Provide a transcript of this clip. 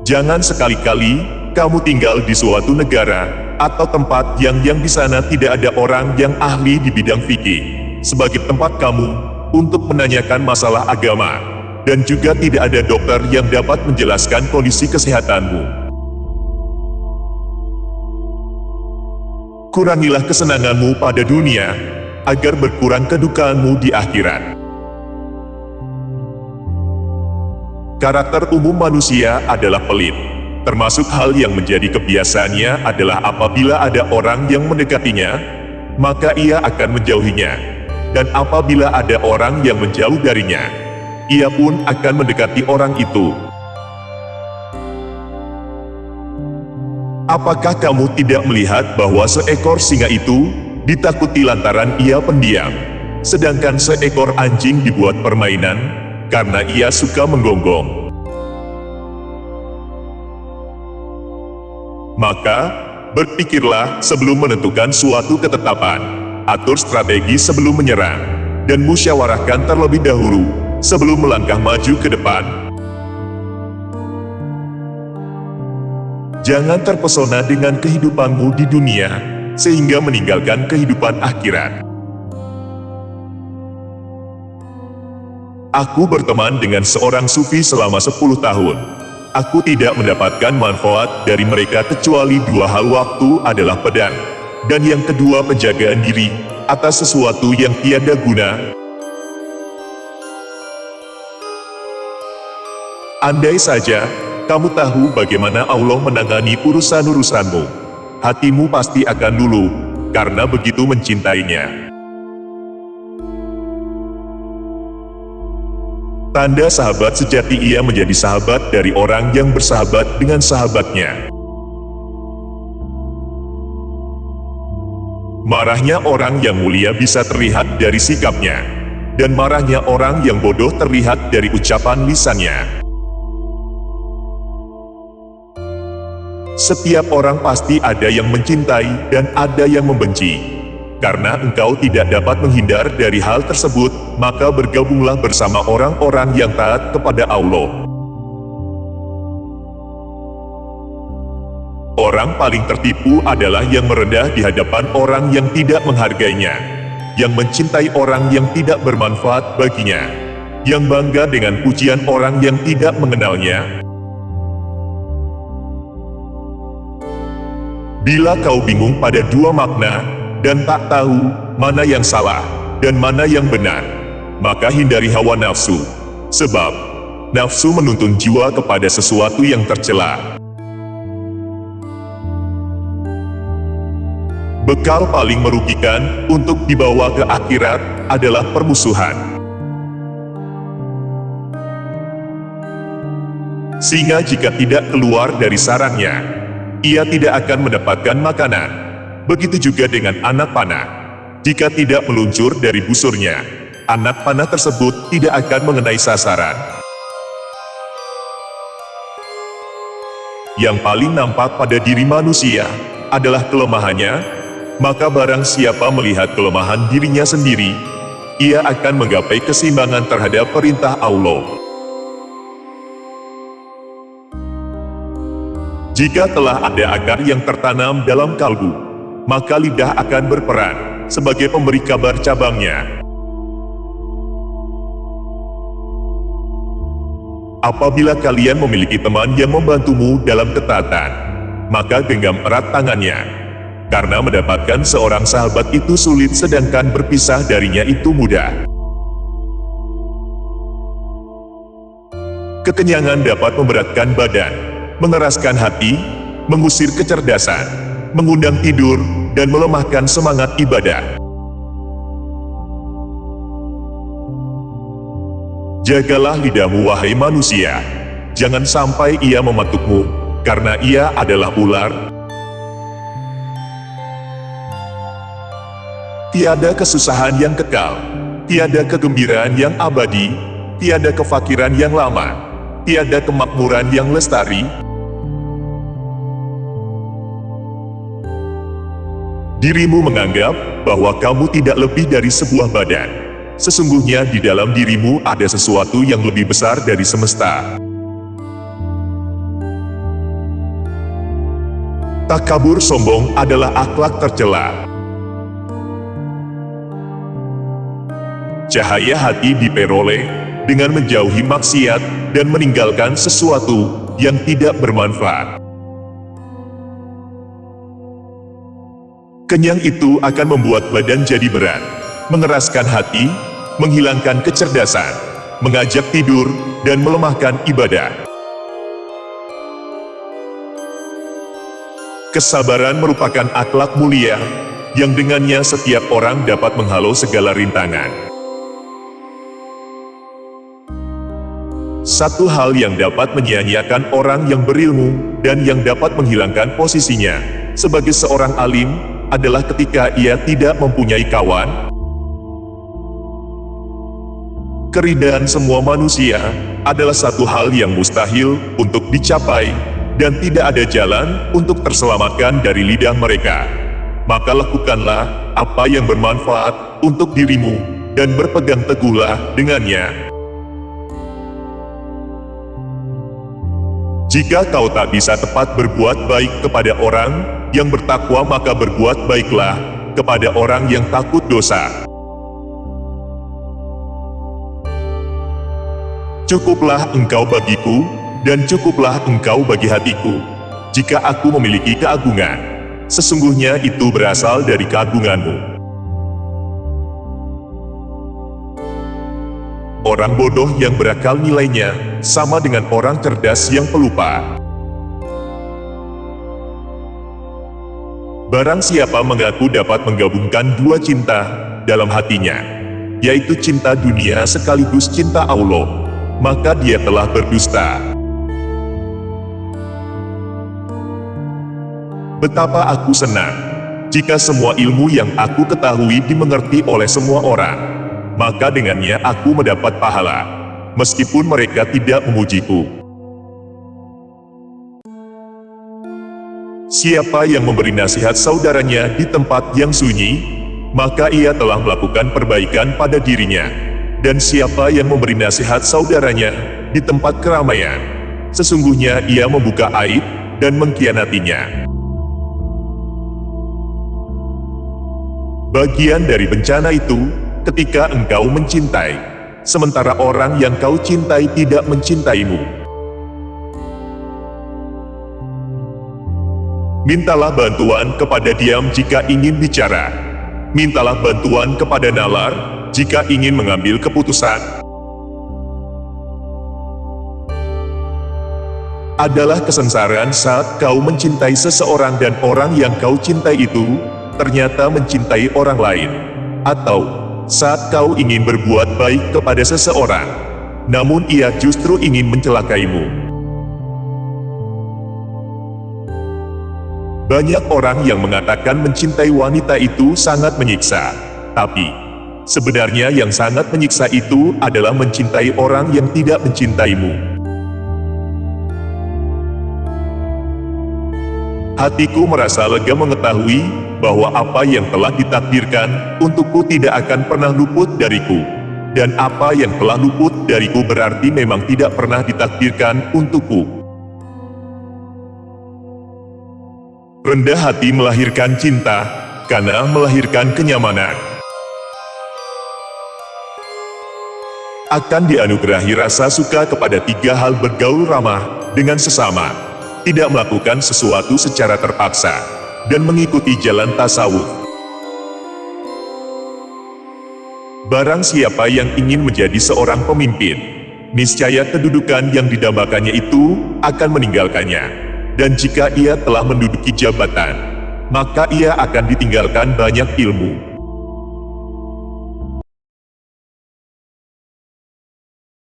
Jangan sekali-kali kamu tinggal di suatu negara atau tempat yang di sana tidak ada orang yang ahli di bidang fikih sebagai tempat kamu untuk menanyakan masalah agama, dan juga tidak ada dokter yang dapat menjelaskan kondisi kesehatanmu. Kurangilah kesenanganmu pada dunia, agar berkurang kedukaanmu di akhirat. Karakter umum manusia adalah pelit. Termasuk hal yang menjadi kebiasaannya adalah apabila ada orang yang mendekatinya, maka ia akan menjauhinya. Dan apabila ada orang yang menjauh darinya, ia pun akan mendekati orang itu. Apakah kamu tidak melihat bahwa seekor singa itu ditakuti lantaran ia pendiam, sedangkan seekor anjing dibuat permainan karena ia suka menggonggong? Maka, berpikirlah sebelum menentukan suatu ketetapan, atur strategi sebelum menyerang, dan musyawarahkan terlebih dahulu sebelum melangkah maju ke depan. Jangan terpesona dengan kehidupanmu di dunia, sehingga meninggalkan kehidupan akhirat. Aku berteman dengan seorang sufi selama 10 tahun. Aku tidak mendapatkan manfaat dari mereka kecuali 2 hal. Waktu adalah pedang, dan yang kedua penjagaan diri atas sesuatu yang tiada guna. Andai saja kamu tahu bagaimana Allah menangani urusan-urusanmu, hatimu pasti akan luluh karena begitu mencintainya. Tanda sahabat sejati, ia menjadi sahabat dari orang yang bersahabat dengan sahabatnya. Marahnya orang yang mulia bisa terlihat dari sikapnya, dan marahnya orang yang bodoh terlihat dari ucapan lisannya. Setiap orang pasti ada yang mencintai dan ada yang membenci. Karena engkau tidak dapat menghindar dari hal tersebut, maka bergabunglah bersama orang-orang yang taat kepada Allah. Orang paling tertipu adalah yang merendah di hadapan orang yang tidak menghargainya, yang mencintai orang yang tidak bermanfaat baginya, yang bangga dengan pujian orang yang tidak mengenalnya. Bila kau bingung pada 2 makna, dan tak tahu mana yang salah dan mana yang benar, maka hindari hawa nafsu, sebab nafsu menuntun jiwa kepada sesuatu yang tercela. Bekal paling merugikan untuk dibawa ke akhirat adalah permusuhan. Singa jika tidak keluar dari sarangnya, ia tidak akan mendapatkan makanan. Begitu juga dengan anak panah. Jika tidak meluncur dari busurnya, anak panah tersebut tidak akan mengenai sasaran. Yang paling nampak pada diri manusia adalah kelemahannya, maka barang siapa melihat kelemahan dirinya sendiri, ia akan menggapai keseimbangan terhadap perintah Allah. Jika telah ada akar yang tertanam dalam kalbu, maka lidah akan berperan sebagai pemberi kabar cabangnya. Apabila kalian memiliki teman yang membantumu dalam ketaatan, maka genggam erat tangannya, karena mendapatkan seorang sahabat itu sulit sedangkan berpisah darinya itu mudah. Kekenyangan dapat memberatkan badan, mengeraskan hati, mengusir kecerdasan, mengundang tidur, dan melemahkan semangat ibadah. Jagalah lidahmu wahai manusia, jangan sampai ia mematukmu, karena ia adalah ular. Tiada kesusahan yang kekal, tiada kegembiraan yang abadi, tiada kefakiran yang lama, tiada kemakmuran yang lestari. Dirimu menganggap bahwa kamu tidak lebih dari sebuah badan. Sesungguhnya di dalam dirimu ada sesuatu yang lebih besar dari semesta. Takabur sombong adalah akhlak tercela. Cahaya hati diperoleh dengan menjauhi maksiat dan meninggalkan sesuatu yang tidak bermanfaat. Kenyang itu akan membuat badan jadi berat, mengeraskan hati, menghilangkan kecerdasan, mengajak tidur, dan melemahkan ibadah. Kesabaran merupakan akhlak mulia, yang dengannya setiap orang dapat menghalau segala rintangan. Satu hal yang dapat menyia-nyiakan orang yang berilmu, dan yang dapat menghilangkan posisinya sebagai seorang alim, adalah ketika ia tidak mempunyai kawan. Keridhaan semua manusia adalah satu hal yang mustahil untuk dicapai, dan tidak ada jalan untuk terselamatkan dari lidah mereka. Maka lakukanlah apa yang bermanfaat untuk dirimu, dan berpegang teguhlah dengannya. Jika kau tak bisa tepat berbuat baik kepada orang yang bertakwa, maka berbuat baiklah kepada orang yang takut dosa. Cukuplah engkau bagiku, dan cukuplah engkau bagi hatiku. Jika aku memiliki keagungan, sesungguhnya itu berasal dari keagunganmu. Orang bodoh yang berakal nilainya sama dengan orang cerdas yang pelupa. Barang siapa mengaku dapat menggabungkan dua cinta dalam hatinya, yaitu cinta dunia sekaligus cinta Allah, maka dia telah berdusta. Betapa aku senang jika semua ilmu yang aku ketahui dimengerti oleh semua orang, maka dengannya aku mendapat pahala, meskipun mereka tidak memujiku. Siapa yang memberi nasihat saudaranya di tempat yang sunyi, maka ia telah melakukan perbaikan pada dirinya. Dan siapa yang memberi nasihat saudaranya di tempat keramaian, sesungguhnya ia membuka aib dan mengkhianatinya. Bagian dari bencana itu, ketika engkau mencintai, sementara orang yang kau cintai tidak mencintaimu. Mintalah bantuan kepada diam jika ingin bicara. Mintalah bantuan kepada nalar jika ingin mengambil keputusan. Adalah kesengsaraan saat kau mencintai seseorang dan orang yang kau cintai itu ternyata mencintai orang lain. Atau saat kau ingin berbuat baik kepada seseorang, namun ia justru ingin mencelakaimu. Banyak orang yang mengatakan mencintai wanita itu sangat menyiksa, tapi sebenarnya yang sangat menyiksa itu adalah mencintai orang yang tidak mencintaimu. Hatiku merasa lega mengetahui bahwa apa yang telah ditakdirkan untukku tidak akan pernah luput dariku. Dan apa yang telah luput dariku berarti memang tidak pernah ditakdirkan untukku. Rendah hati melahirkan cinta, karena melahirkan kenyamanan. Akan dianugerahi rasa suka kepada tiga hal: bergaul ramah dengan sesama, tidak melakukan sesuatu secara terpaksa, dan mengikuti jalan tasawuf. Barang siapa yang ingin menjadi seorang pemimpin, niscaya kedudukan yang didambakannya itu akan meninggalkannya. Dan jika ia telah menduduki jabatan, maka ia akan ditinggalkan banyak ilmu.